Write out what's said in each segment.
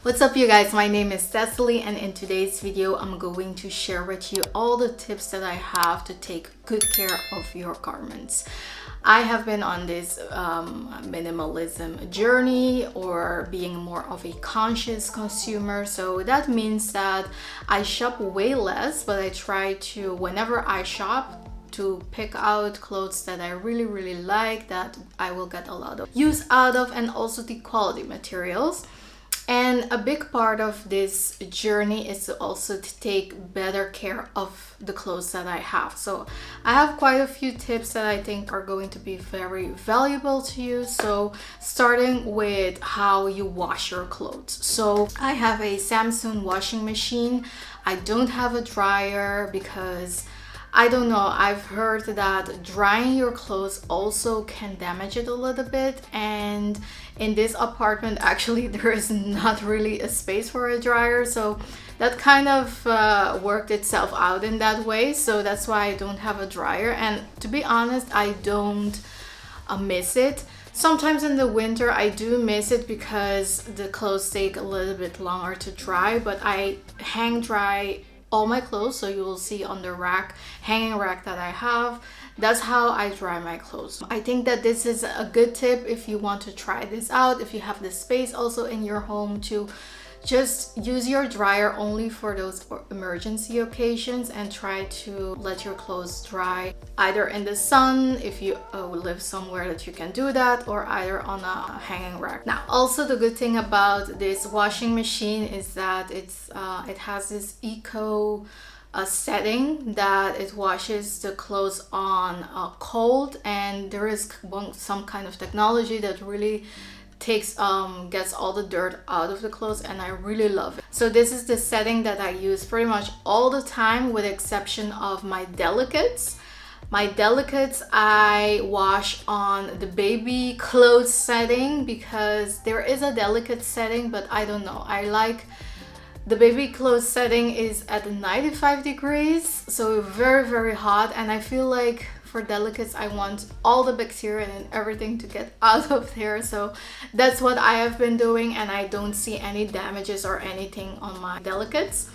What's up you guys, my name is Cecily and in today's video I'm going to share with you all the tips that I have to take good care of your garments. I have been on this minimalism journey or being more of a conscious consumer, so that means that I shop way less, but I try to, whenever I shop, to pick out clothes that I really like, that I will get a lot of use out of, and also the quality materials. And a big part of this journey is also to take better care of the clothes that I have. So I have quite a few tips that I think are going to be very valuable to you. So starting with how you wash your clothes. So I have a Samsung washing machine. I don't have a dryer because I don't know, I've heard that drying your clothes also can damage it a little bit, and in this apartment actually there is not really a space for a dryer, so that kind of worked itself out in that way. So that's why I don't have a dryer, and to be honest, I don't miss it. Sometimes in the winter I do miss it because the clothes take a little bit longer to dry, but I hang dry all my clothes, so you will see on the hanging rack that I have. That's how I dry my clothes. I think that this is a good tip if you want to try this out, if you have the space also in your home to just use your dryer only for those emergency occasions, and try to let your clothes dry either in the sun if you live somewhere that you can do that, or either on a hanging rack. Now also the good thing about this washing machine is that it has this eco setting that it washes the clothes on cold, and there is some kind of technology that really gets all the dirt out of the clothes, and I really love it. So this is the setting that I use pretty much all the time, with the exception of my delicates. My delicates I wash on the baby clothes setting, because there is a delicate setting, but I don't know, I like the baby clothes setting is at 95 degrees, so very hot, and I feel like for delicates I want all the bacteria and everything to get out of there. So that's what I have been doing, and I don't see any damages or anything on my delicates.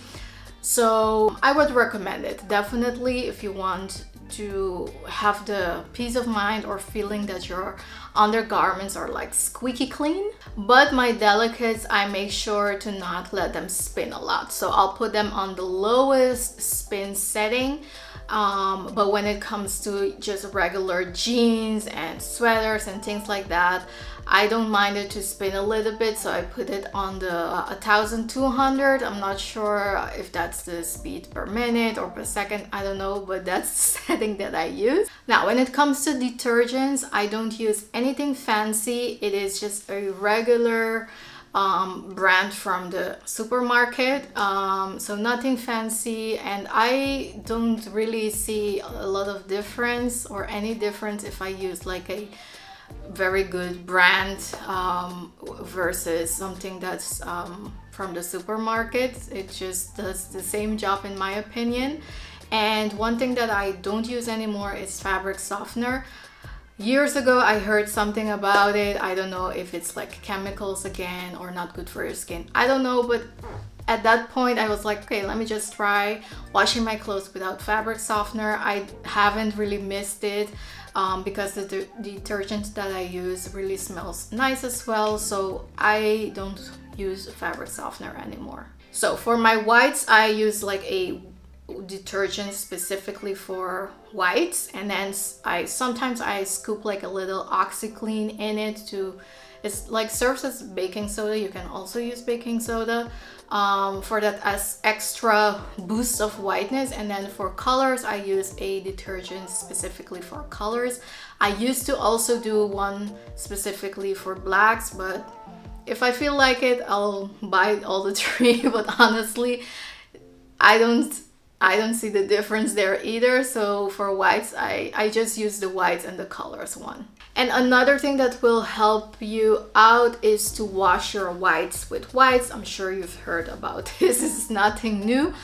So I would recommend it definitely if you want to have the peace of mind or feeling that your undergarments are like squeaky clean. But my delicates, I make sure to not let them spin a lot, so I'll put them on the lowest spin setting. But when it comes to just regular jeans and sweaters and things like that, I don't mind it to spin a little bit, so I put it on the 1200. I'm not sure if that's the speed per minute or per second, I don't know, but that's the setting that I use. Now when it comes to detergents, I don't use anything fancy. It is just a regular brand from the supermarket, so nothing fancy, and I don't really see a lot of difference or any difference if I use like a very good brand versus something that's from the supermarket. It just does the same job in my opinion. And one thing that I don't use anymore is fabric softener. Years ago I heard something about it. I don't know if it's like chemicals again or not good for your skin, I don't know, but at that point I was like, okay, let me just try washing my clothes without fabric softener. I haven't really missed it because the detergent that I use really smells nice as well, so I don't use fabric softener anymore. So for my whites, I use like a detergent specifically for whites, and then sometimes I scoop like a little OxyClean in it to, it's like serves as baking soda. You can also use baking soda for that as extra boost of whiteness. And then for colors, I use a detergent specifically for colors. I used to also do one specifically for blacks, but if I feel like it, I'll buy all the three. But honestly, I don't see the difference there either. So for whites, I just use the whites and the colors one. And another thing that will help you out is to wash your whites with whites. I'm sure you've heard about this. This is nothing new.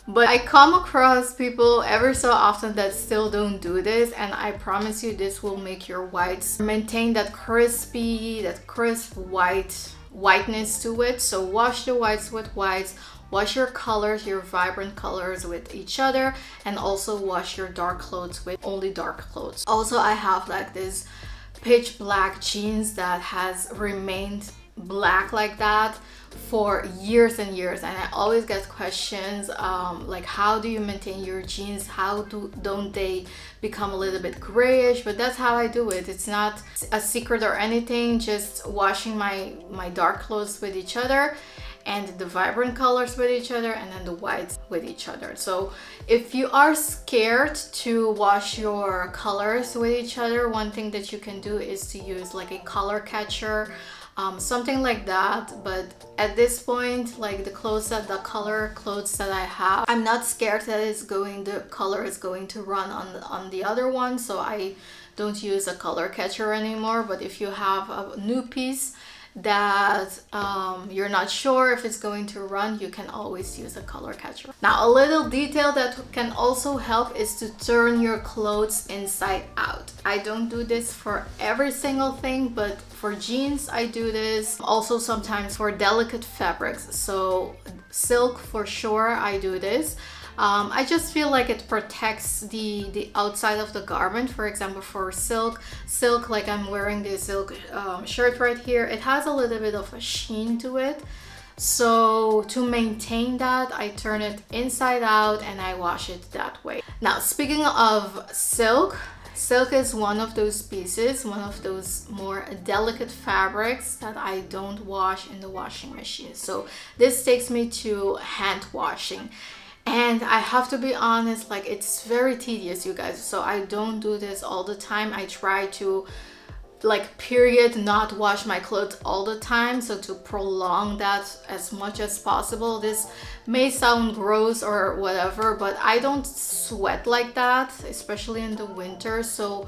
But I come across people ever so often that still don't do this, and I promise you this will make your whites maintain that crisp white whiteness to it. So wash the whites with whites, wash your colors, your vibrant colors with each other, and also wash your dark clothes with only dark clothes. Also, I have like this pitch black jeans that has remained black like that for years and years, and I always get questions like, how do you maintain your jeans? How don't they become a little bit grayish? But that's how I do it. It's not a secret or anything, just washing my dark clothes with each other and the vibrant colors with each other, and then the whites with each other. So if you are scared to wash your colors with each other, one thing that you can do is to use like a color catcher, something like that. But at this point, like the color clothes that I have, I'm not scared that the color is going to run on the other one, so I don't use a color catcher anymore. But if you have a new piece that you're not sure if it's going to run, you can always use a color catcher. Now, a little detail that can also help is to turn your clothes inside out. I don't do this for every single thing, but for jeans I do this. Also sometimes for delicate fabrics, so silk for sure I do this. I just feel like it protects the outside of the garment. For example, for silk, like I'm wearing this silk shirt right here, it has a little bit of a sheen to it. So to maintain that, I turn it inside out and I wash it that way. Now, speaking of silk, silk is one of those pieces, one of those more delicate fabrics that I don't wash in the washing machine. So this takes me to hand washing. And I have to be honest, like it's very tedious, you guys. So I don't do this all the time. I try to not wash my clothes all the time, so to prolong that as much as possible. This may sound gross or whatever, but I don't sweat like that, especially in the winter. So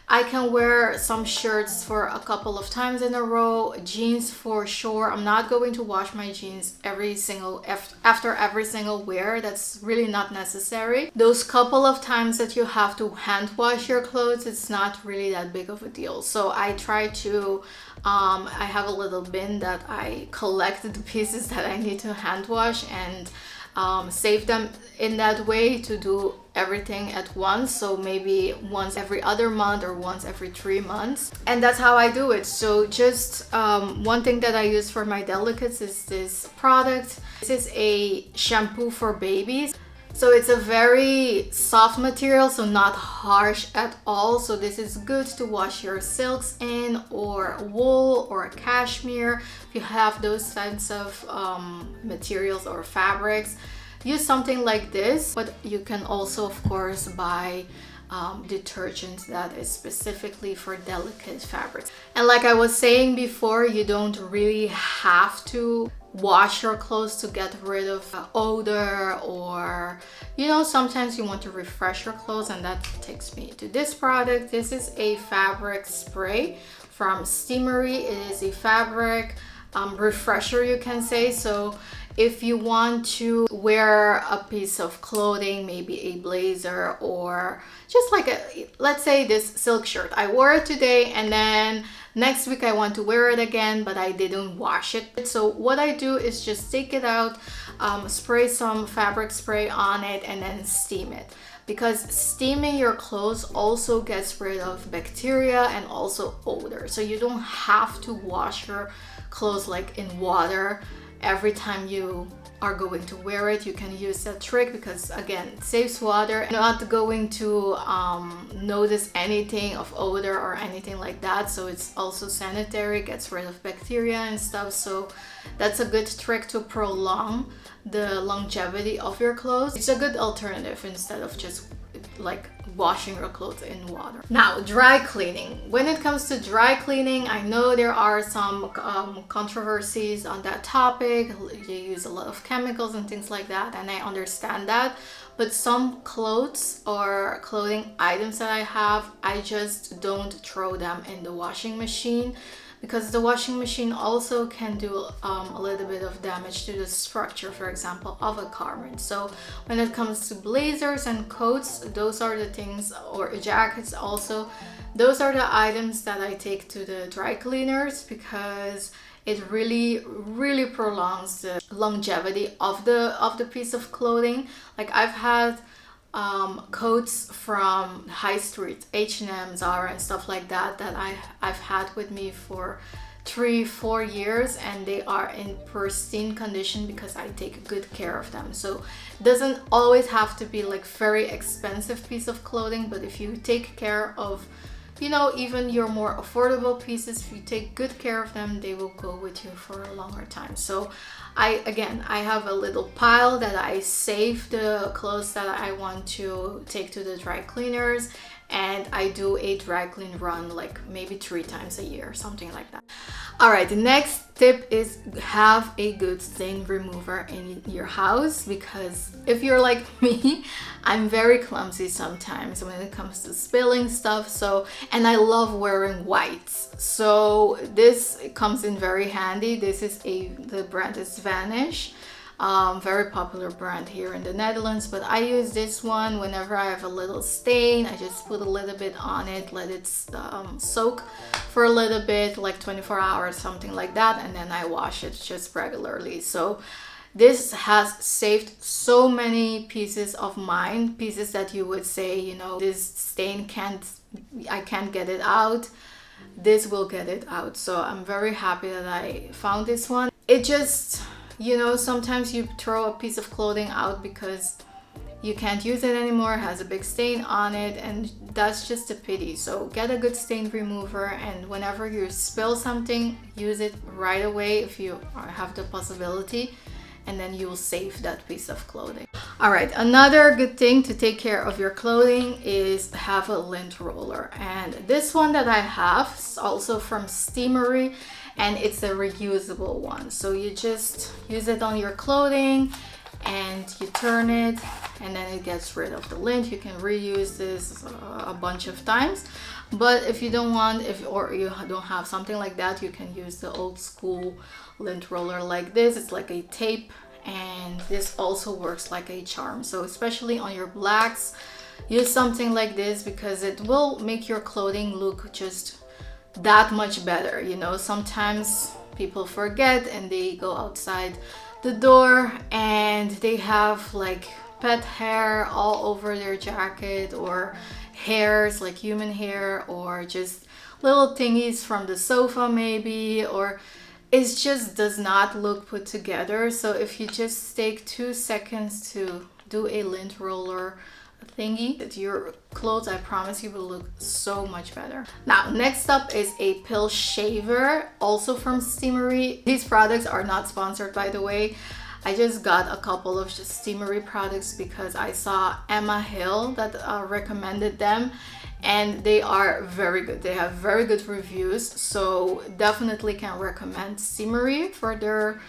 I can wear some shirts for a couple of times in a row, jeans for sure. I'm not going to wash my jeans after every single wear. That's really not necessary. Those couple of times that you have to hand wash your clothes, it's not really that big of a deal. So I try to, I have a little bin that I collect the pieces that I need to hand wash and save them in that way to do everything at once. So maybe once every other month or once every 3 months, and that's how I do it. So just one thing that I use for my delicates is this product. This is a shampoo for babies. So it's a very soft material, so not harsh at all. So this is good to wash your silks in, or wool or cashmere. If you have those kinds of materials or fabrics, use something like this. But you can also, of course, buy detergent that is specifically for delicate fabrics. And like I was saying before, you don't really have to wash your clothes to get rid of odor, or sometimes you want to refresh your clothes, and that takes me to this product. This is a fabric spray from Steamery. It is a fabric refresher, you can say. So if you want to wear a piece of clothing, maybe a blazer, or just like let's say this silk shirt, I wore it today and then next week I want to wear it again, but I didn't wash it. So what I do is just take it out, spray some fabric spray on it, and then steam it. Because steaming your clothes also gets rid of bacteria and also odor. So you don't have to wash your clothes like in water every time you are going to wear it. You can use that trick because again, it saves water. You're not going to notice anything of odor or anything like that. So it's also sanitary, gets rid of bacteria and stuff. So that's a good trick to prolong the longevity of your clothes. It's a good alternative instead of just like washing your clothes in water. Now, dry cleaning. When it comes to dry cleaning, I know there are some controversies on that topic. You use a lot of chemicals and things like that, and I understand that. But some clothes or clothing items that I have, I just don't throw them in the washing machine, because the washing machine also can do a little bit of damage to the structure, for example, of a garment. So when it comes to blazers and coats, those are the things, or jackets also, those are the items that I take to the dry cleaners, because It really prolongs the longevity of the piece of clothing. Like I've had coats from high street, H&M, Zara and stuff like that I've had with me for 3-4 years, and they are in pristine condition because I take good care of them. So it doesn't always have to be like very expensive piece of clothing, but if you take care of, you know, even your more affordable pieces, if you take good care of them, they will go with you for a longer time. So I have a little pile that I save the clothes that I want to take to the dry cleaners, and I do a dry clean run like maybe 3 times a year, something like that. All right, the next tip is have a good stain remover in your house, because if you're like me, I'm very clumsy sometimes when it comes to spilling stuff. So, and I love wearing whites, so this comes in very handy. This is the brand is Vanish. Very popular brand here in the Netherlands, but I use this one whenever I have a little stain. I just put a little bit on it, let it soak for a little bit, like 24 hours, something like that, and then I wash it just regularly. So this has saved so many pieces of mine, pieces that you would say, you know, this stain I can't get it out. This will get it out. So I'm very happy that I found this one. It just, you know, sometimes you throw a piece of clothing out because you can't use it anymore, it has a big stain on it, and that's just a pity. So get a good stain remover, and whenever you spill something, use it right away if you have the possibility, and then you will save that piece of clothing. All right, another good thing to take care of your clothing is have a lint roller. And this one that I have is also from Steamery, and it's a reusable one. So you just use it on your clothing and you turn it, and then it gets rid of the lint. You can reuse this a bunch of times, but if you don't want, or you don't have something like that, you can use the old school lint roller like this. It's like a tape, and this also works like a charm. So especially on your blacks, use something like this because it will make your clothing look just that much better. You know, sometimes people forget and they go outside the door and they have like pet hair all over their jacket, or hairs like human hair, or just little thingies from the sofa maybe, or it just does not look put together. So if you just take 2 seconds to do a lint roller thingy, your clothes, I promise you, will look so much better. Now, next up is a pill shaver, also from Steamery. These products are not sponsored, by the way. I just got a couple of Steamery products because I saw Emma Hill that recommended them, and they are very good. They have very good reviews, so definitely can recommend Steamery for their...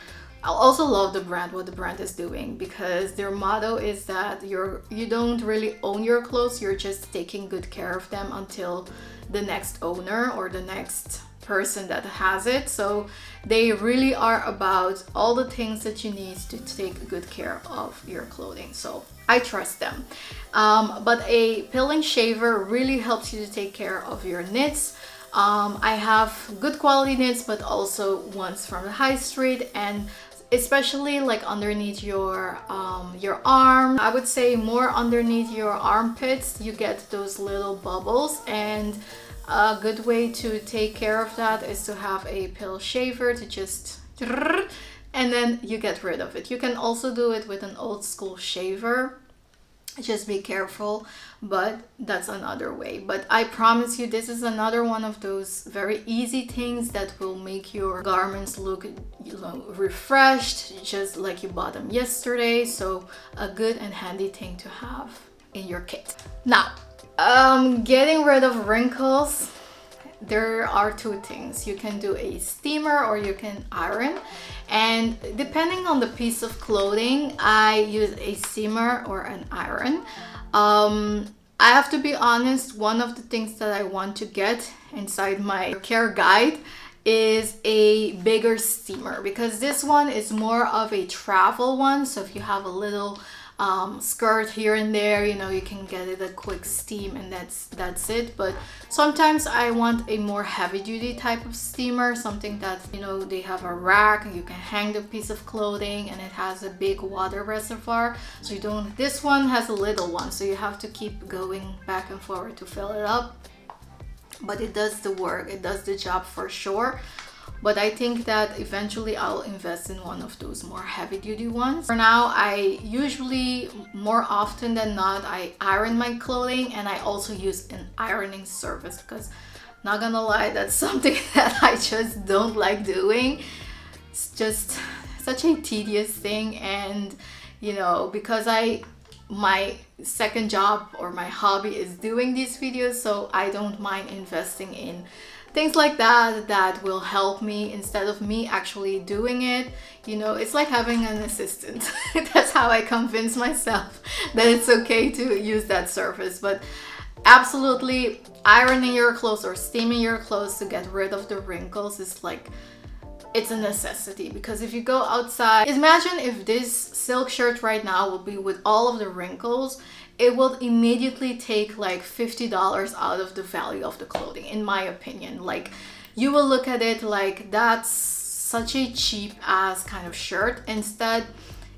I also love the brand, what the brand is doing, because their motto is that you don't really own your clothes, you're just taking good care of them until the next owner or the next person that has it. So they really are about all the things that you need to take good care of your clothing. So I trust them. But a peeling shaver really helps you to take care of your knits. I have good quality knits, but also ones from the high street, and especially like underneath your arm. I would say more underneath your armpits, you get those little bubbles, and a good way to take care of that is to have a pill shaver to just, and then you get rid of it. You can also do it with an old school shaver. Just be careful, but that's another way. But I promise you, this is another one of those very easy things that will make your garments look, you know, refreshed, just like you bought them yesterday. So a good and handy thing to have in your kit. Now, getting rid of wrinkles, there are 2 things. You can do a steamer or you can iron, and depending on the piece of clothing, I use a steamer or an iron. I have to be honest, one of the things that I want to get inside my care guide is a bigger steamer, because this one is more of a travel one. So if you have a little skirt here and there, you know, you can get it a quick steam and that's it. But sometimes I want a more heavy duty type of steamer, something that, you know, they have a rack and you can hang the piece of clothing and it has a big water reservoir. So you don't, this one has a little one, so you have to keep going back and forward to fill it up. But it does the work, it does the job for sure. But I think that eventually I'll invest in one of those more heavy duty ones. For now, I usually, more often than not, I iron my clothing, and I also use an ironing service because, not gonna lie, that's something that I just don't like doing. It's just such a tedious thing, and you know, because my second job or my hobby is doing these videos, so I don't mind investing in things like that will help me instead of me actually doing it. You know, it's like having an assistant. That's how I convince myself that it's okay to use that service. But absolutely, ironing your clothes or steaming your clothes to get rid of the wrinkles is like, it's a necessity. Because if you go outside, imagine if this silk shirt right now would be with all of the wrinkles, it will immediately take like $50 out of the value of the clothing, in my opinion. Like, you will look at it like that's such a cheap ass kind of shirt. Instead,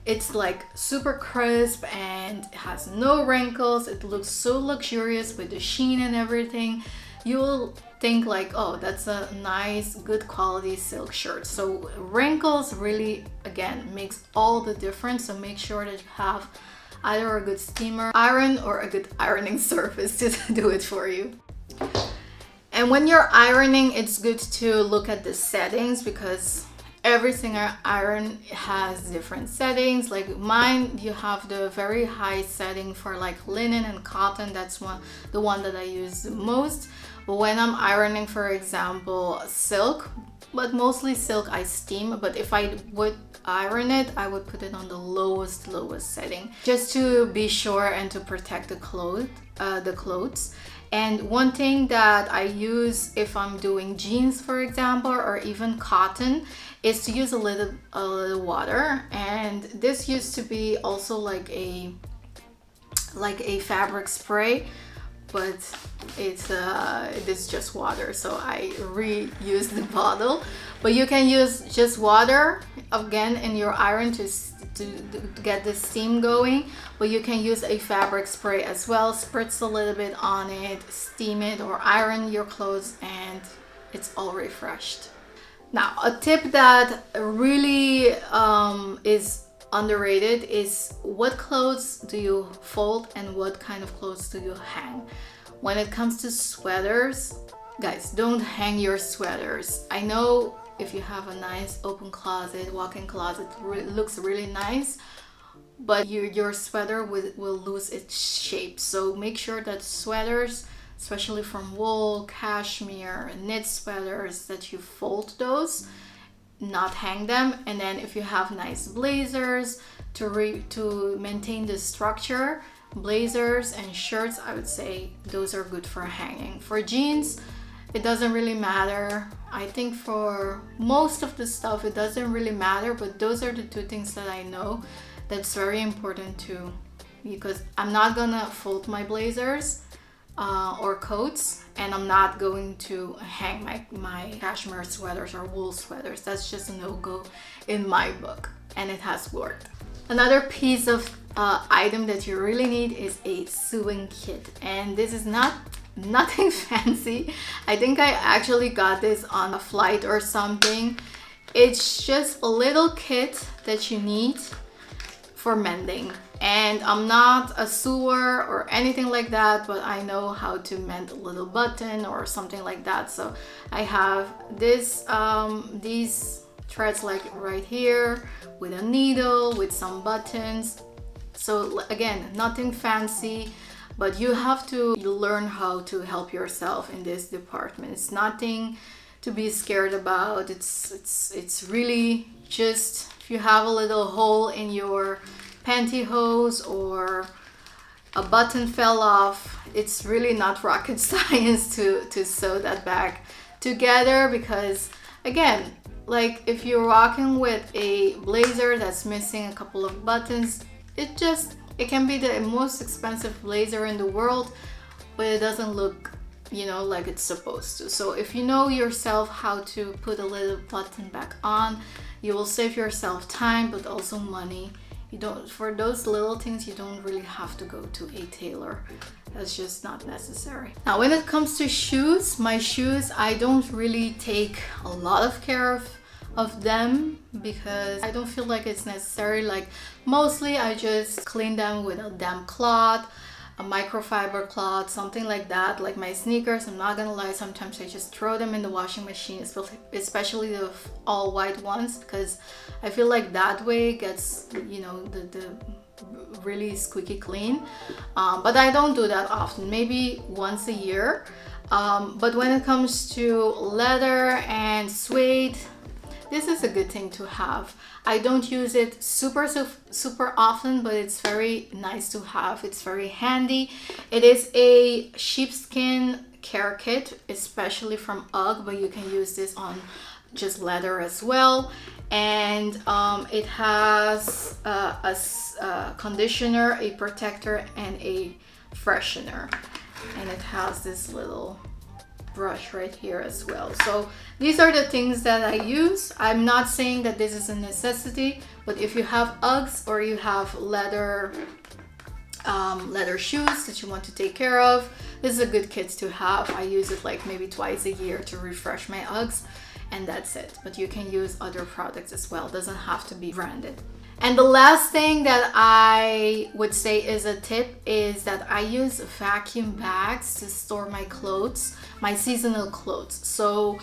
it's like super crisp and it has no wrinkles. It looks so luxurious with the sheen and everything. You will think like, oh, that's a nice, good quality silk shirt. So wrinkles really, again, makes all the difference. So make sure that you have either a good steamer, iron, or a good ironing surface to do it for you. And when you're ironing, it's good to look at the settings, because every single iron has different settings. Like mine, you have the very high setting for like linen and cotton. That's the one that I use the most. But when I'm ironing, for example, silk, but mostly silk, I steam. But if I would iron it, I would put it on the lowest setting, just to be sure and to protect the clothes. And one thing that I use if I'm doing jeans, for example, or even cotton, is to use a little water. And this used to be also like a fabric spray, but it is just water, so I reuse the bottle. But you can use just water again in your iron to get the steam going, but you can use a fabric spray as well. Spritz a little bit on it, steam it, or iron your clothes, and it's all refreshed. Now, a tip that really is underrated is what clothes do you fold and what kind of clothes do you hang. When it comes to sweaters, guys, don't hang your sweaters. I know if you have a nice open closet, walk-in closet, it looks really nice, but your sweater will lose its shape. So make sure that sweaters, especially from wool, cashmere, knit sweaters, that you fold those, not hang them. And then if you have nice blazers, to maintain the structure, blazers and shirts, I would say those are good for hanging. For jeans, it doesn't really matter. I think for most of the stuff it doesn't really matter, but those are the two things that I know that's very important too, because I'm not gonna fold my blazers or coats, and I'm not going to hang my cashmere sweaters or wool sweaters. That's just a no-go in my book, and it has worked. Another piece of item that you really need is a sewing kit, and this is nothing fancy. I think I actually got this on a flight or something. It's just a little kit that you need for mending, and I'm not a sewer or anything like that, but I know how to mend a little button or something like that. So I have this these threads like right here with a needle with some buttons. So again, nothing fancy, but you have to learn how to help yourself in this department. It's nothing to be scared about. It's really just, if you have a little hole in your pantyhose or a button fell off, it's really not rocket science to sew that back together. Because again, like if you're rocking with a blazer that's missing a couple of buttons, it just It can be the most expensive blazer in the world, but it doesn't look, you know, like it's supposed to. So if you know yourself how to put a little button back on, you will save yourself time, but also money. You don't, for those little things, you don't really have to go to a tailor. That's just not necessary. Now, when it comes to shoes, my shoes, I don't really take a lot of care of them because I don't feel like it's necessary. Like mostly I just clean them with a damp cloth, a microfiber cloth, something like that. Like my sneakers, I'm not gonna lie, sometimes I just throw them in the washing machine, especially the all white ones, because I feel like that way it gets, you know, the really squeaky clean. But I don't do that often, maybe once a year. But when it comes to leather and suede, this is a good thing to have. I don't use it super often, but it's very nice to have. It's very handy. It is a sheepskin care kit, especially from UGG, but you can use this on just leather as well. And it has a conditioner, a protector, and a freshener. And it has this little brush right here as well. So these are the things that I use. I'm not saying that this is a necessity, but if you have Uggs or you have leather shoes that you want to take care of, this is a good kit to have. I use it like maybe twice a year to refresh my Uggs, and that's it. But you can use other products as well. It doesn't have to be branded. And the last thing that I would say is a tip is that I use vacuum bags to store my clothes, my seasonal clothes. So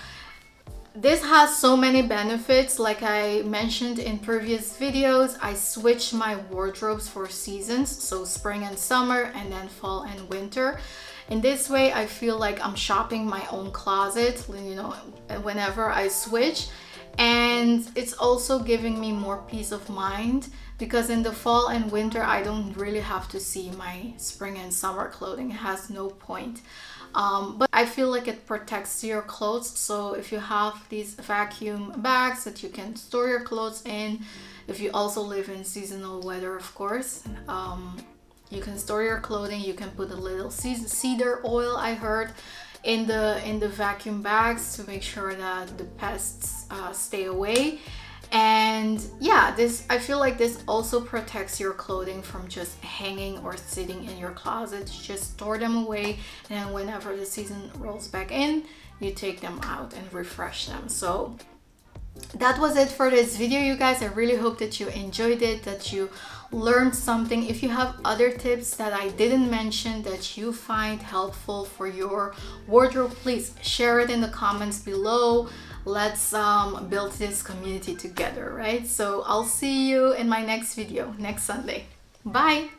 this has so many benefits. Like I mentioned in previous videos, I switch my wardrobes for seasons, so spring and summer, and then fall and winter. In this way, I feel like I'm shopping my own closet, you know, whenever I switch. And it's also giving me more peace of mind because in the fall and winter, I don't really have to see my spring and summer clothing. It has no point. But I feel like it protects your clothes. So if you have these vacuum bags that you can store your clothes in, if you also live in seasonal weather, of course, you can store your clothing. You can put a little cedar oil, I heard, in the vacuum bags to make sure that the pests stay away. And yeah, I feel like this also protects your clothing from just hanging or sitting in your closet. You just store them away, and then whenever the season rolls back in, you take them out and refresh them. So that was it for this video, you guys. I really hope that you enjoyed it, that you learned something. If you have other tips that I didn't mention that you find helpful for your wardrobe, please share it in the comments below. Let's build this community together, right? So I'll see you in my next video next Sunday. Bye.